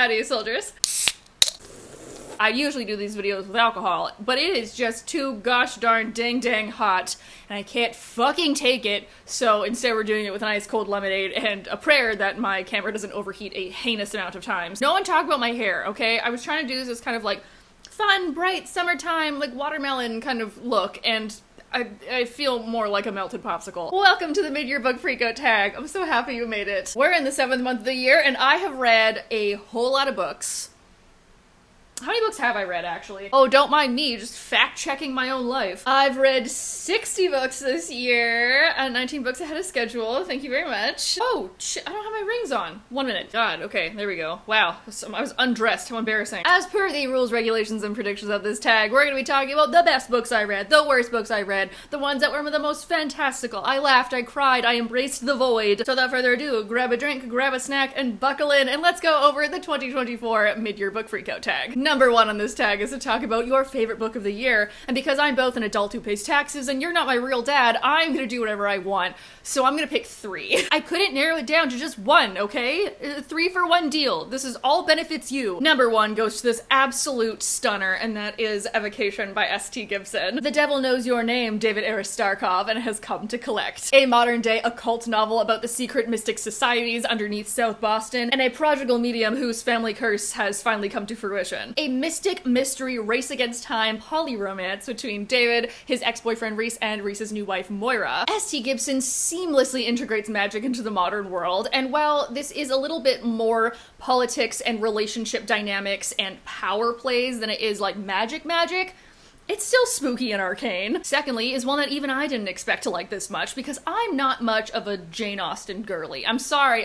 Howdy, soldiers. I usually do these videos with alcohol, but it is just too gosh darn dang hot, and I can't fucking take it, so instead we're doing it with an ice cold lemonade and a prayer that my camera doesn't overheat a heinous amount of times. No one talk about my hair, okay? I was trying to do this as kind of like fun, bright, summertime, like watermelon kind of look, and I feel more like a melted popsicle. Welcome to the mid-year book freakout tag. I'm so happy you made it. We're in the 7th month of the year, and I have read a whole lot of books. How many books have I read, actually? Oh, don't mind me, just fact-checking my own life. I've read 60 books this year, and 19 books ahead of schedule. Thank you very much. Oh, shit, I don't have my rings on. 1 minute. God, okay, there we go. Wow, I was undressed. How embarrassing. As per the rules, regulations, and predictions of this tag, we're gonna be talking about the best books I read, the worst books I read, the ones that were the most fantastical. I laughed, I cried, I embraced the void. So without further ado, grab a drink, grab a snack, and buckle in, and let's go over the 2024 mid-year book freakout tag. Number 1 on this tag is to talk about your favorite book of the year, and because I'm both an adult who pays taxes and you're not my real dad, I'm gonna do whatever I want, so I'm gonna pick 3. I couldn't narrow it down to just 1, okay? 3 for 1 deal. This is all benefits you. Number 1 goes to this absolute stunner, and that is Evocation by S.T. Gibson. The Devil Knows Your Name, David Aristarchov, and has come to collect. A modern-day occult novel about the secret mystic societies underneath South Boston, and a prodigal medium whose family curse has finally come to fruition. A mystic mystery race against time poly-romance between David, his ex-boyfriend Reese, and Reese's new wife Moira. S.T. Gibson seamlessly integrates magic into the modern world, and while this is a little bit more politics and relationship dynamics and power plays than it is like magic, it's still spooky and arcane. Secondly is one that even I didn't expect to like this much, because I'm not much of a Jane Austen girly. I'm sorry.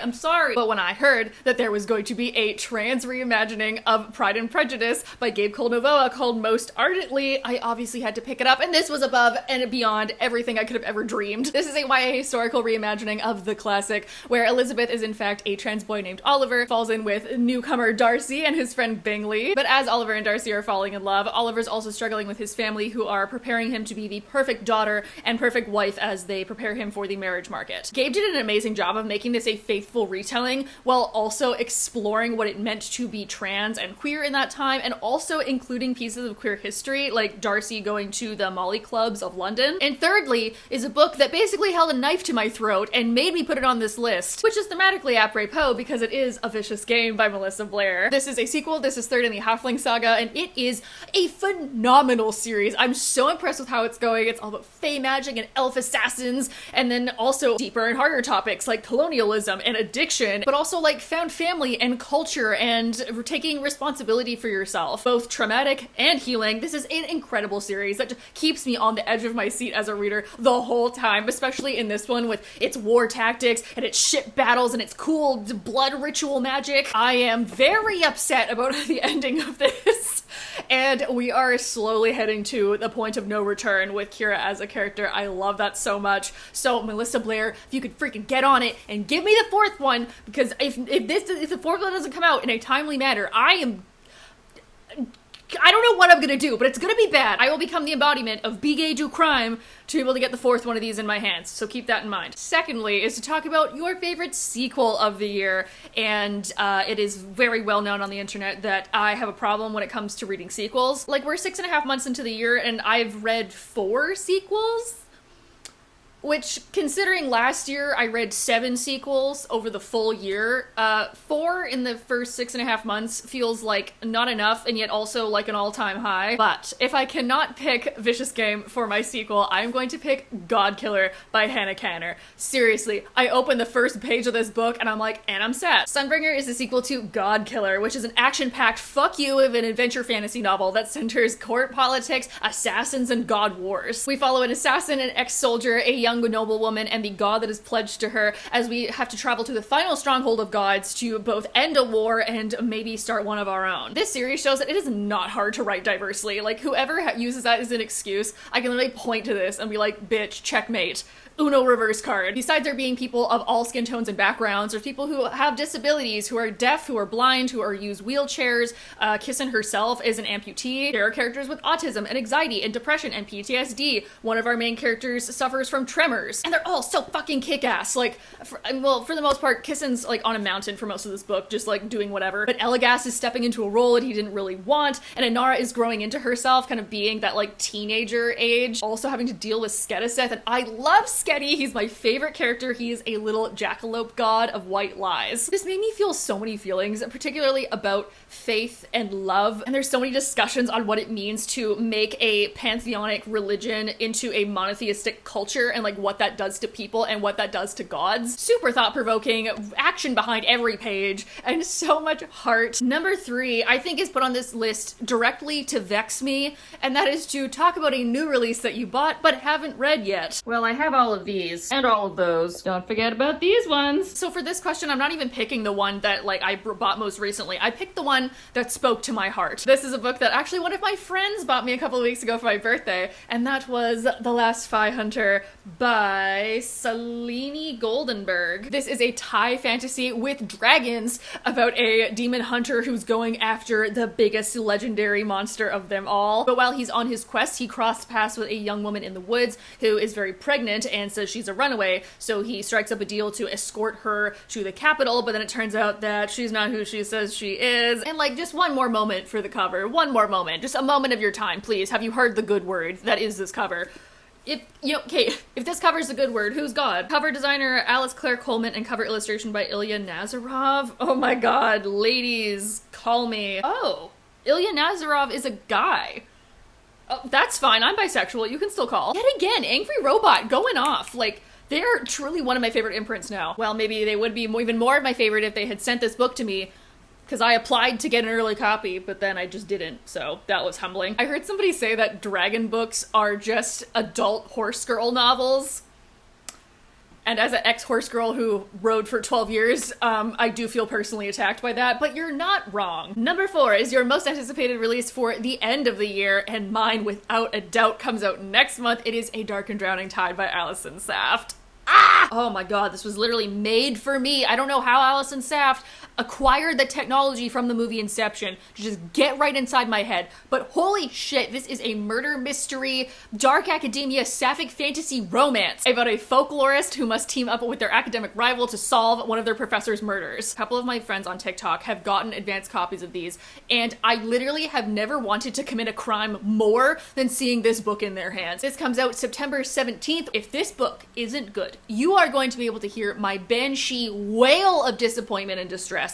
But when I heard that there was going to be a trans reimagining of Pride and Prejudice by Gabe Cole-Novoa called Most Ardently, I obviously had to pick it up, and this was above and beyond everything I could have ever dreamed. This is a YA historical reimagining of the classic, where Elizabeth is in fact a trans boy named Oliver, falls in with newcomer Darcy and his friend Bingley. But as Oliver and Darcy are falling in love, Oliver's also struggling with his family, who are preparing him to be the perfect daughter and perfect wife as they prepare him for the marriage market. Gabe did an amazing job of making this a faithful retelling while also exploring what it meant to be trans and queer in that time, and also including pieces of queer history like Darcy going to the Molly clubs of London. And thirdly is a book that basically held a knife to my throat and made me put it on this list, which is thematically apropos because it is A Vicious Game by Melissa Blair. This is a sequel, this is third in the Halfling saga, and it is a phenomenal series. I'm so impressed with how it's going. It's all about fae magic and elf assassins, and then also deeper and harder topics like colonialism and addiction, but also like found family and culture and taking responsibility for yourself. Both traumatic and healing. This is an incredible series that keeps me on the edge of my seat as a reader the whole time, especially in this one with its war tactics and its ship battles and its cool blood ritual magic. I am very upset about the ending of this, and we are slowly heading to the point of no return with Kira as a character. I love that so much. So Melissa Blair, if you could freaking get on it and give me the 4th one, because if the 4th one doesn't come out in a timely manner, I don't know what I'm gonna do, but it's gonna be bad. I will become the embodiment of be gay, do crime to be able to get the 4th one of these in my hands, so keep that in mind. Secondly is to talk about your favorite sequel of the year, and it is very well known on the internet that I have a problem when it comes to reading sequels. Like, we're 6.5 months into the year and I've read 4 sequels, which, considering last year I read 7 sequels over the full year, 4 in the first 6.5 months feels like not enough and yet also like an all-time high. But if I cannot pick Vicious Game for my sequel, I'm going to pick Godkiller by Hannah Kanner. Seriously, I opened the first page of this book and I'm like, and I'm sad. Sunbringer is the sequel to Godkiller, which is an action-packed fuck you of an adventure fantasy novel that centers court politics, assassins, and god wars. We follow an assassin, an ex-soldier, a young noblewoman, and the god that is pledged to her as we have to travel to the final stronghold of gods to both end a war and maybe start one of our own. This series shows that it is not hard to write diversely. Like, whoever uses that as an excuse, I can literally point to this and be like, bitch, checkmate. Uno reverse card. Besides there being people of all skin tones and backgrounds, there's people who have disabilities, who are deaf, who are blind, who are use wheelchairs. Kissin herself is an amputee. There are characters with autism and anxiety and depression and PTSD. One of our main characters suffers from Tremors, and they're all so fucking kick-ass. Like, for the most part, Kissen's like on a mountain for most of this book, just like doing whatever, but Elagast is stepping into a role that he didn't really want, and Inara is growing into herself, kind of being that like teenager age, also having to deal with Skediseth, and I love Skedi. He's my favorite character. He is a little jackalope god of white lies. This made me feel so many feelings, particularly about faith and love, and there's so many discussions on what it means to make a pantheonic religion into a monotheistic culture, and like what that does to people and what that does to gods. Super thought-provoking, action behind every page, and so much heart. Number 3, I think, is put on this list directly to vex me, and that is to talk about a new release that you bought but haven't read yet. Well, I have all of these and all of those. Don't forget about these ones. So for this question, I'm not even picking the one that like I bought most recently. I picked the one that spoke to my heart. This is a book that actually one of my friends bought me a couple of weeks ago for my birthday, and that was The Last Spy Hunter by Salini Goldenberg. This is a Thai fantasy with dragons about a demon hunter who's going after the biggest legendary monster of them all. But while he's on his quest, he crossed paths with a young woman in the woods who is very pregnant and says she's a runaway, so he strikes up a deal to escort her to the capital, but then it turns out that she's not who she says she is. And like, just one more moment for the cover. One more moment. Just a moment of your time, please. Have you heard the good word that is this cover? If this cover is a good word, who's God? Cover designer Alice Claire Coleman and cover illustration by Ilya Nazarov. Oh my god, ladies, call me. Oh, Ilya Nazarov is a guy. Oh, that's fine, I'm bisexual, you can still call. Yet again, Angry Robot going off. Like, they're truly one of my favorite imprints now. Well, maybe they would be even more of my favorite if they had sent this book to me, because I applied to get an early copy, but then I just didn't, so that was humbling. I heard somebody say that dragon books are just adult horse girl novels. And as an ex-horse girl who rode for 12 years, I do feel personally attacked by that, but you're not wrong. Number 4 is your most anticipated release for the end of the year, and mine, without a doubt, comes out next month. It is A Dark and Drowning Tide by Alison Saft. Ah! Oh my god, this was literally made for me. I don't know how Alison Saft acquired the technology from the movie Inception to just get right inside my head, but holy shit, this is a murder mystery, dark academia, sapphic fantasy romance about a folklorist who must team up with their academic rival to solve one of their professor's murders. A couple of my friends on TikTok have gotten advanced copies of these, and I literally have never wanted to commit a crime more than seeing this book in their hands. This comes out September 17th. If this book isn't good, you are going to be able to hear my banshee wail of disappointment and distress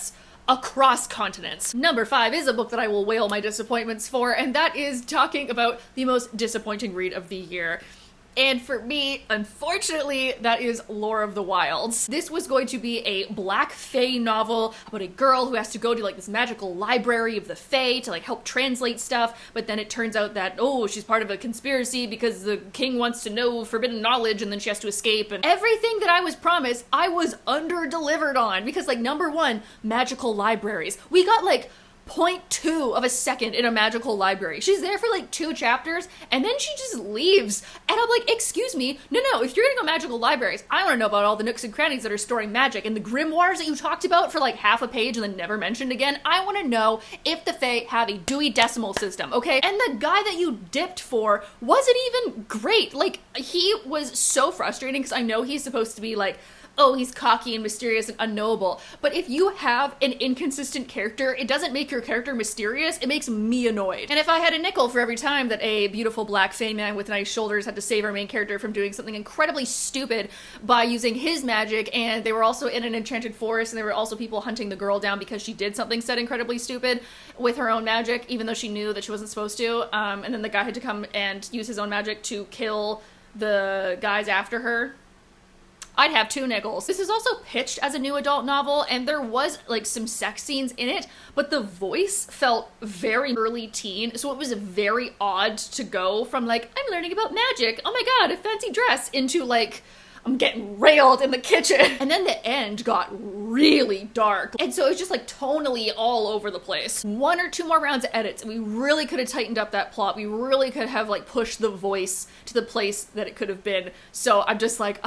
across continents. Number 5 is a book that I will wail my disappointments for, and that is talking about the most disappointing read of the year. And for me, unfortunately, that is Lore of the Wilds. This was going to be a black fae novel about a girl who has to go to like this magical library of the fae to like help translate stuff, but then it turns out that, oh, she's part of a conspiracy because the king wants to know forbidden knowledge, and then she has to escape, and everything that I was promised, I was under-delivered on, because like, number 1, magical libraries. We got like 0.2 of a second in a magical library. She's there for like 2 chapters, and then she just leaves. And I'm like, excuse me, no, if you're gonna go magical libraries, I wanna know about all the nooks and crannies that are storing magic, and the grimoires that you talked about for like half a page and then never mentioned again. I wanna know if the Fae have a Dewey Decimal System, okay? And the guy that you dipped for wasn't even great. Like, he was so frustrating, because I know he's supposed to be like, oh, he's cocky and mysterious and unknowable. But if you have an inconsistent character, it doesn't make your character mysterious, it makes me annoyed. And if I had a nickel for every time that a beautiful black fae man with nice shoulders had to save our main character from doing something incredibly stupid by using his magic, and they were also in an enchanted forest, and there were also people hunting the girl down because she did something said incredibly stupid with her own magic, even though she knew that she wasn't supposed to, and then the guy had to come and use his own magic to kill the guys after her, I'd have 2 nickels. This is also pitched as a new adult novel, and there was like some sex scenes in it, but the voice felt very early teen, so it was very odd to go from like, I'm learning about magic, oh my god, a fancy dress, into like, I'm getting railed in the kitchen. And then the end got really dark. And so it was just like tonally all over the place. 1 or 2 more rounds of edits, and we really could have tightened up that plot. We really could have like pushed the voice to the place that it could have been. So I'm just like,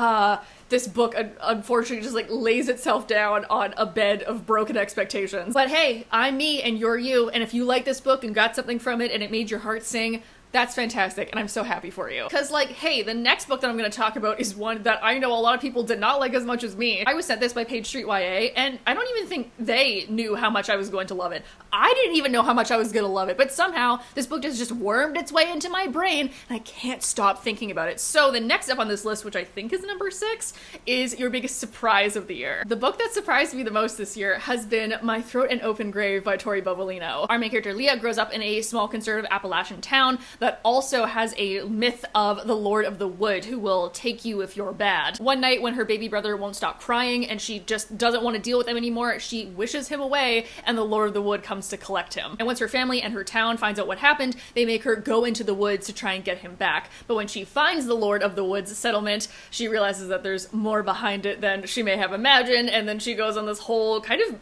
this book unfortunately just like lays itself down on a bed of broken expectations. But hey, I'm me and you're you. And if you like this book and got something from it and it made your heart sing, That's fantastic, and I'm so happy for you. Because, like, hey, the next book that I'm going to talk about is one that I know a lot of people did not like as much as me. I was sent this by Page Street YA, and I don't even think they knew how much I was going to love it. I didn't even know how much I was going to love it, but somehow this book has just wormed its way into my brain, and I can't stop thinking about it. So the next up on this list, which I think is number 6, is your biggest surprise of the year. The book that surprised me the most this year has been My Throat an Open Grave by Tori Bovolino. Our main character Leah grows up in a small conservative Appalachian town that also has a myth of the Lord of the Wood who will take you if you're bad. One night when her baby brother won't stop crying and she just doesn't want to deal with him anymore, she wishes him away and the Lord of the Wood comes to collect him. And once her family and her town finds out what happened, they make her go into the woods to try and get him back. But when she finds the Lord of the Wood's settlement, she realizes that there's more behind it than she may have imagined, and then she goes on this whole kind of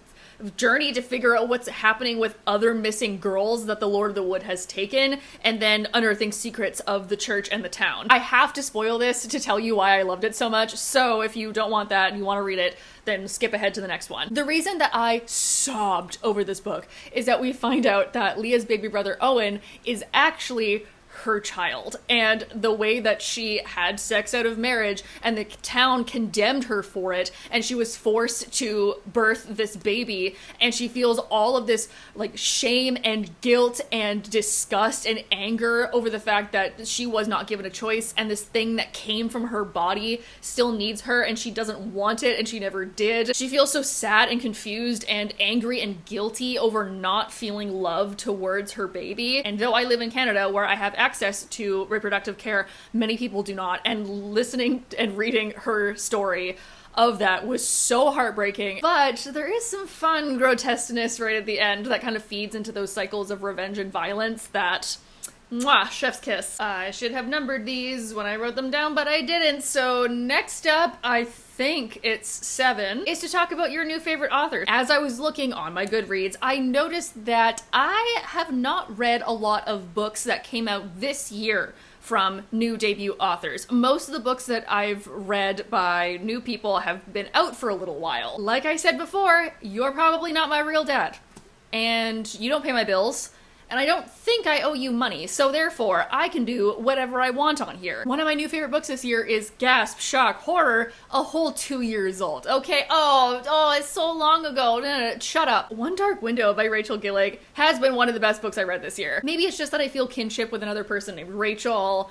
journey to figure out what's happening with other missing girls that the Lord of the Wood has taken, and then unearthing secrets of the church and the town. I have to spoil this to tell you why I loved it so much, so if you don't want that and you want to read it, then skip ahead to the next one. The reason that I sobbed over this book is that we find out that Leah's baby brother Owen is actually her child, and the way that she had sex out of marriage and the town condemned her for it, and she was forced to birth this baby, and she feels all of this like shame and guilt and disgust and anger over the fact that she was not given a choice, and this thing that came from her body still needs her and she doesn't want it and she never did. She feels so sad and confused and angry and guilty over not feeling love towards her baby. And though I live in Canada where I have access to reproductive care, many people do not, and listening and reading her story of that was so heartbreaking. But there is some fun grotesqueness right at the end that kind of feeds into those cycles of revenge and violence that, mwah, chef's kiss. I should have numbered these when I wrote them down, but I didn't. So next up, I think it's 7, is to talk about your new favorite author. As I was looking on my Goodreads, I noticed that I have not read a lot of books that came out this year from new debut authors. Most of the books that I've read by new people have been out for a little while. Like I said before, you're probably not my real dad, and you don't pay my bills, and I don't think I owe you money, so therefore I can do whatever I want on here. One of my new favorite books this year is Gasp, Shock, Horror, a whole 2 years old. Okay, oh, it's so long ago. No, shut up. One Dark Window by Rachel Gillig has been one of the best books I read this year. Maybe it's just that I feel kinship with another person named Rachel.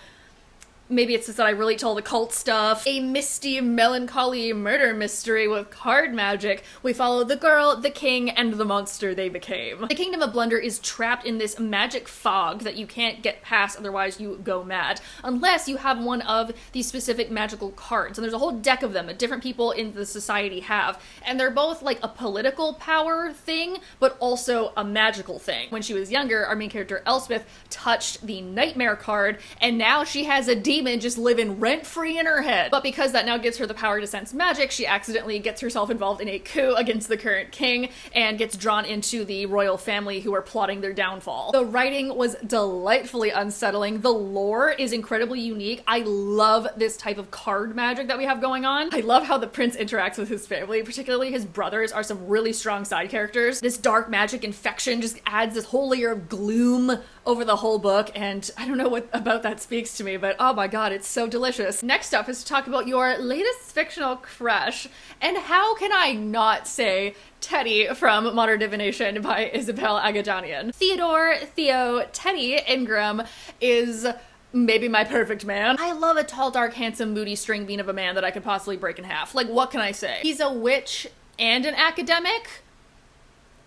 Maybe it's just that I relate to all the cult stuff. A misty, melancholy murder mystery with card magic. We follow the girl, the king, and the monster they became. The Kingdom of Blunder is trapped in this magic fog that you can't get past, otherwise you go mad. Unless you have one of these specific magical cards. And there's a whole deck of them that different people in the society have. And they're both like a political power thing, but also a magical thing. When she was younger, our main character Elspeth touched the Nightmare card, and now she has a demon just living rent-free in her head. But because that now gives her the power to sense magic, she accidentally gets herself involved in a coup against the current king and gets drawn into the royal family who are plotting their downfall. The writing was delightfully unsettling. The lore is incredibly unique. I love this type of card magic that we have going on. I love how the prince interacts with his family, particularly his brothers are some really strong side characters. This dark magic infection just adds this whole layer of gloom over the whole book, and I don't know what about that speaks to me, but oh my god, it's so delicious. Next up is to talk about your latest fictional crush, and how can I not say Teddy from Modern Divination by Isabel Agadanian. Theo Teddy Ingram is maybe my perfect man. I love a tall, dark, handsome, moody string bean of a man that I could possibly break in half. Like, what can I say? He's a witch and an academic.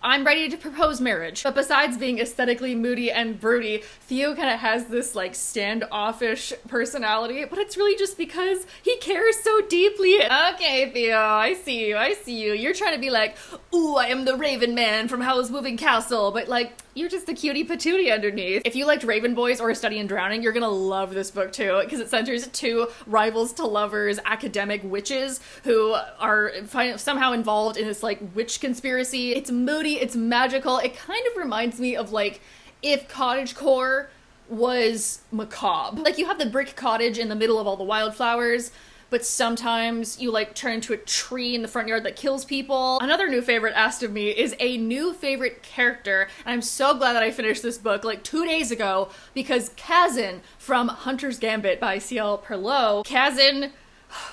I'm ready to propose marriage. But besides being aesthetically moody and broody, Theo kind of has this like standoffish personality, but it's really just because he cares so deeply. Okay, Theo, I see you. You're trying to be like, ooh, I am the Raven Man from Howl's Moving Castle, but like, you're just the cutie patootie underneath. If you liked Raven Boys or A Study in Drowning, you're gonna love this book too, because it centers 2 rivals to lovers, academic witches, who are somehow involved in this like witch conspiracy. It's moody, it's magical. It kind of reminds me of like if cottagecore was macabre. Like, you have the brick cottage in the middle of all the wildflowers, but sometimes you like turn into a tree in the front yard that kills people. Another new favorite asked of me is a new favorite character, and I'm so glad that I finished this book like 2 days ago, because Kazan from Hunter's Gambit by C.L. Perlot. Kazan,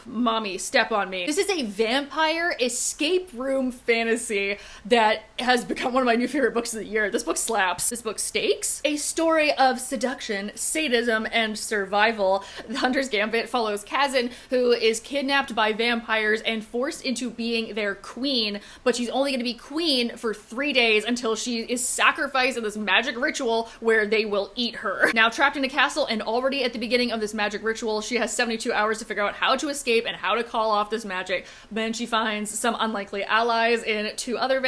mommy, step on me. This is a vampire escape room fantasy that has become one of my new favorite books of the year. This book slaps. This book stakes. A story of seduction, sadism, and survival. Hunter's Gambit follows Kazan, who is kidnapped by vampires and forced into being their queen, but she's only going to be queen for 3 days until she is sacrificed in this magic ritual where they will eat her. Now trapped in a castle, and already at the beginning of this magic ritual, she has 72 hours to figure out how to escape and how to call off this magic. Then she finds some unlikely allies in two other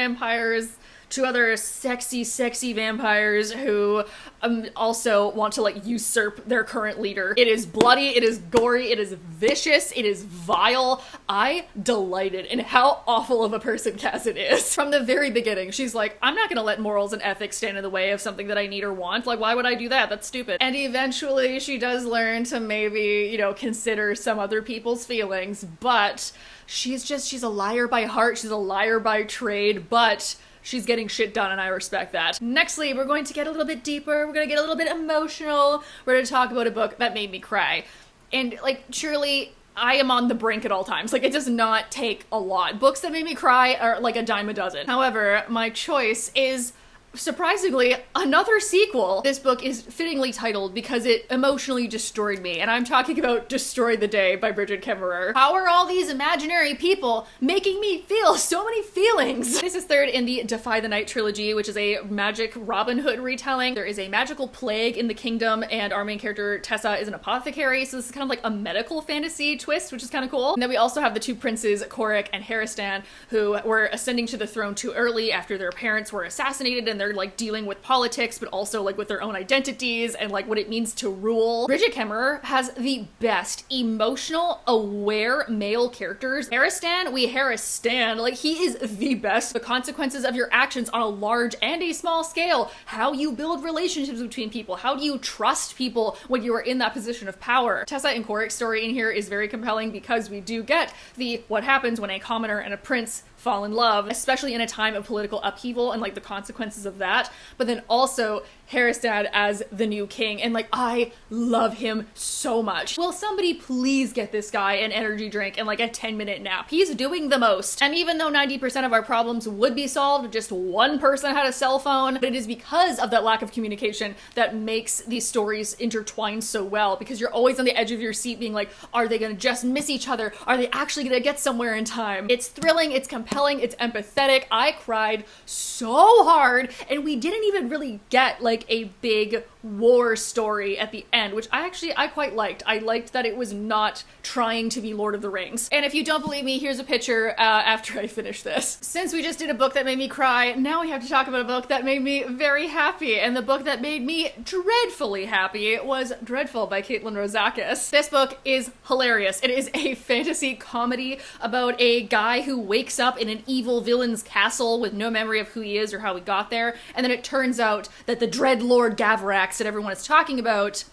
sexy vampires who also want to like usurp their current leader. It is bloody, it is gory, it is vicious, it is vile. I delighted in how awful of a person Kazan is. From the very beginning, she's like, I'm not gonna let morals and ethics stand in the way of something that I need or want. Like, why would I do that? That's stupid. And eventually she does learn to maybe, you know, consider some other people's feelings, but she's a liar by heart, she's a liar by trade, but she's getting shit done, and I respect that. Nextly, we're going to get a little bit deeper. We're going to get a little bit emotional. We're going to talk about a book that made me cry. And, like, surely I am on the brink at all times. Like, it does not take a lot. Books that made me cry are like a dime a dozen. However, my choice is, surprisingly, another sequel. This book is fittingly titled because it emotionally destroyed me, and I'm talking about Destroy the Day by Bridget Kemmerer. How are all these imaginary people making me feel so many feelings? This is third in the Defy the Night trilogy, which is a magic Robin Hood retelling. There is a magical plague in the kingdom, and our main character, Tessa, is an apothecary, so this is kind of like a medical fantasy twist, which is kind of cool. And then we also have the two princes, Korik and Haristan, who were ascending to the throne too early after their parents were assassinated, and they're like dealing with politics, but also like with their own identities and like what it means to rule. Bridget Kemmerer has the best emotional, aware male characters. Haristan, like he is the best. The consequences of your actions on a large and a small scale, how you build relationships between people, how do you trust people when you are in that position of power. Tessa and Korik's story in here is very compelling because we do get the what happens when a commoner and a prince fall in love, especially in a time of political upheaval and like the consequences of that, but then also Haristan as the new king, and like I love him so much. Will somebody please get this guy an energy drink and like a 10-minute nap? He's doing the most. And even though 90% of our problems would be solved if just one person had a cell phone, but it is because of that lack of communication that makes these stories intertwine so well, because you're always on the edge of your seat being like, are they gonna just miss each other? Are they actually gonna get somewhere in time? It's thrilling, it's compelling, it's empathetic. I cried so hard, and we didn't even really get like a big war story at the end, which I quite liked. I liked that it was not trying to be Lord of the Rings. And if you don't believe me, here's a picture after I finish this. Since we just did a book that made me cry, now we have to talk about a book that made me very happy, and the book that made me dreadfully happy was Dreadful by Caitlin Rozakis. This book is hilarious. It is a fantasy comedy about a guy who wakes up in an evil villain's castle with no memory of who he is or how he got there, and then it turns out that the Dread Lord Gavrax that everyone is talking about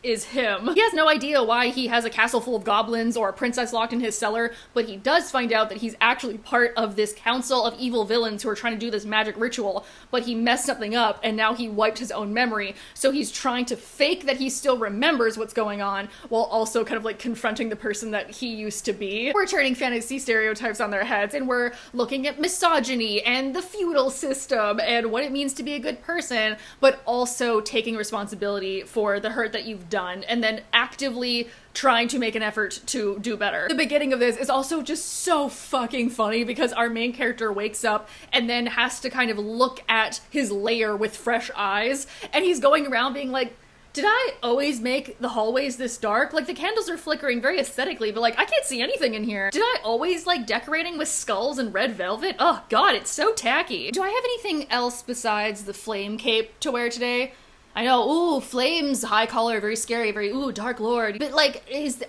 is him. He has no idea why he has a castle full of goblins or a princess locked in his cellar, but he does find out that he's actually part of this council of evil villains who are trying to do this magic ritual, but he messed something up and now he wiped his own memory, so he's trying to fake that he still remembers what's going on while also kind of like confronting the person that he used to be. We're turning fantasy stereotypes on their heads, and we're looking at misogyny and the feudal system and what it means to be a good person, but also taking responsibility for the hurt that you've done and then actively trying to make an effort to do better. The beginning of this is also just so fucking funny because our main character wakes up and then has to kind of look at his lair with fresh eyes, and he's going around being like, did I always make the hallways this dark? Like, the candles are flickering very aesthetically, but like, I can't see anything in here. Did I always like decorating with skulls and red velvet? Oh god, it's so tacky. Do I have anything else besides the flame cape to wear today? I know, ooh, flames, high collar, very scary, very, ooh, Dark Lord. But like,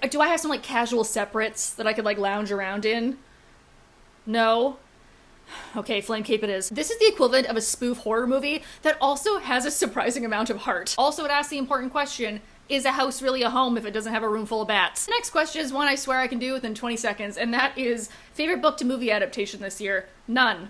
do I have some like casual separates that I could like lounge around in? No? Okay, flame cape it is. This is the equivalent of a spoof horror movie that also has a surprising amount of heart. Also, it asks the important question, is a house really a home if it doesn't have a room full of bats? The next question is one I swear I can do within 20 seconds, and that is favorite book to movie adaptation this year. None.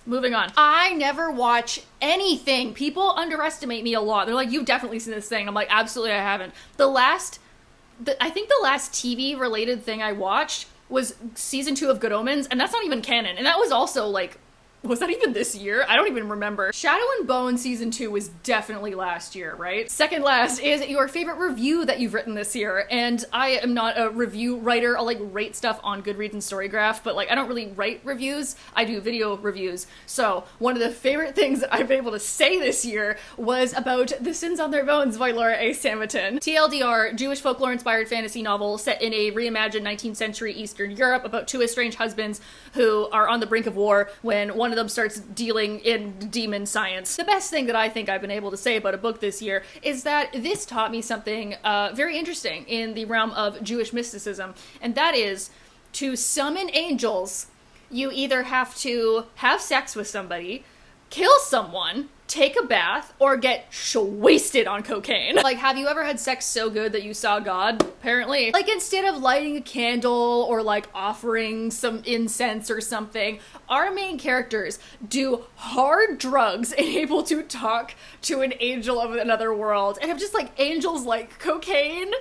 Moving on. I never watch anything. People underestimate me a lot. They're like, you've definitely seen this thing. I'm like, absolutely I haven't. I think the last TV related thing I watched was season 2 of Good Omens, and that's not even canon. And that was also like, was that even this year? I don't even remember. Shadow and Bone season 2 was definitely last year, right? Second last is your favorite review that you've written this year. And I am not a review writer. I'll like rate stuff on Goodreads and Storygraph, but like I don't really write reviews. I do video reviews. So one of the favorite things that I've been able to say this year was about The Sins on Their Bones by Laura A. Samuelson. TLDR, Jewish folklore-inspired fantasy novel set in a reimagined 19th century Eastern Europe about two estranged husbands who are on the brink of war when one of them starts dealing in demon science. The best thing that I think I've been able to say about a book this year is that this taught me something very interesting in the realm of Jewish mysticism, and that is to summon angels, you either have to have sex with somebody, kill someone, take a bath, or get wasted on cocaine. Like, have you ever had sex so good that you saw God? Apparently. Like, instead of lighting a candle or like offering some incense or something, our main characters do hard drugs and able to talk to an angel of another world. And I'm just like, angels like cocaine?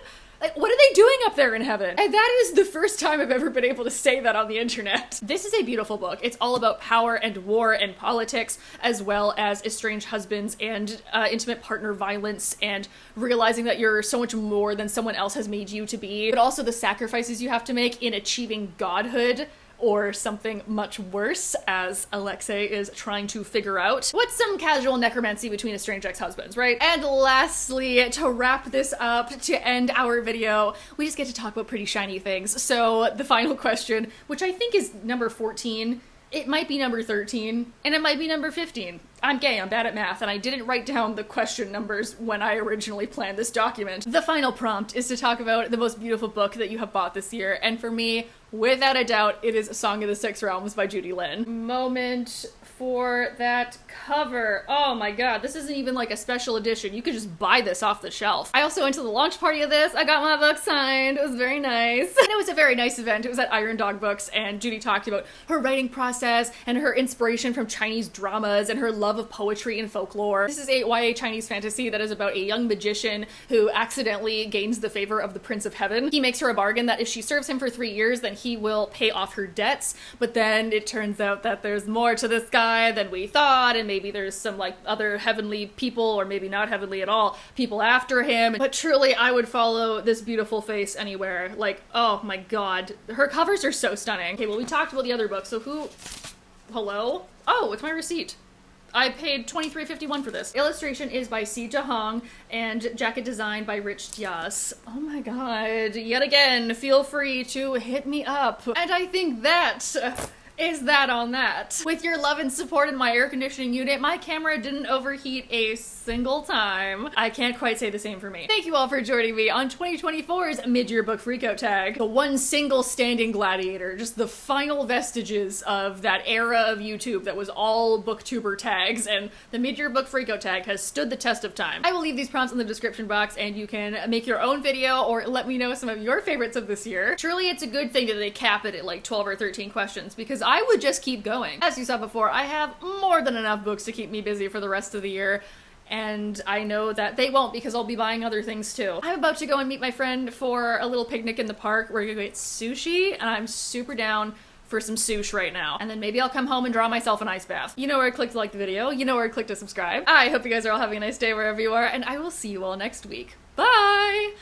Like, what are they doing up there in heaven? And that is the first time I've ever been able to say that on the internet. This is a beautiful book. It's all about power and war and politics, as well as estranged husbands and intimate partner violence and realizing that you're so much more than someone else has made you to be, but also the sacrifices you have to make in achieving godhood, or something much worse, as Alexei is trying to figure out. What's some casual necromancy between estranged ex-husbands, right? And lastly, to wrap this up, to end our video, we just get to talk about pretty shiny things. So the final question, which I think is number 14, it might be number 13, and it might be number 15. I'm gay, I'm bad at math, and I didn't write down the question numbers when I originally planned this document. The final prompt is to talk about the most beautiful book that you have bought this year, and for me, without a doubt, it is Song of the Six Realms by Judy Lin. Moment for that cover. Oh my god, this isn't even like a special edition. You could just buy this off the shelf. I also went to the launch party of this. I got my book signed. It was very nice. And it was a very nice event. It was at Iron Dog Books, and Judy talked about her writing process and her inspiration from Chinese dramas and her love of poetry and folklore. This is a YA Chinese fantasy that is about a young magician who accidentally gains the favor of the Prince of Heaven. He makes her a bargain that if she serves him for 3 years, then he will pay off her debts, but then it turns out that there's more to this guy than we thought, and maybe there's some like other heavenly people, or maybe not heavenly at all, people after him. But truly, I would follow this beautiful face anywhere. Like, oh my god. Her covers are so stunning. Okay, well, we talked about the other book, so hello? Oh, it's my receipt. I paid $23.51 for this. Illustration is by Si Jahong and jacket design by Rich Dias. Oh my god. Yet again, feel free to hit me up. And I think that is that on that. With your love and support in my air conditioning unit, my camera didn't overheat a single time. I can't quite say the same for me. Thank you all for joining me on 2024's Mid-Year Book Freakout Tag. The one single standing gladiator, just the final vestiges of that era of YouTube that was all booktuber tags, and the Mid-Year Book Freakout Tag has stood the test of time. I will leave these prompts in the description box, and you can make your own video or let me know some of your favorites of this year. Truly, it's a good thing that they cap it at like 12 or 13 questions, because I would just keep going. As you saw before, I have more than enough books to keep me busy for the rest of the year, and I know that they won't because I'll be buying other things too. I'm about to go and meet my friend for a little picnic in the park. We're gonna go get sushi, and I'm super down for some sushi right now. And then maybe I'll come home and draw myself an ice bath. You know where to click to like the video, you know where to click to subscribe. I hope you guys are all having a nice day wherever you are, and I will see you all next week. Bye!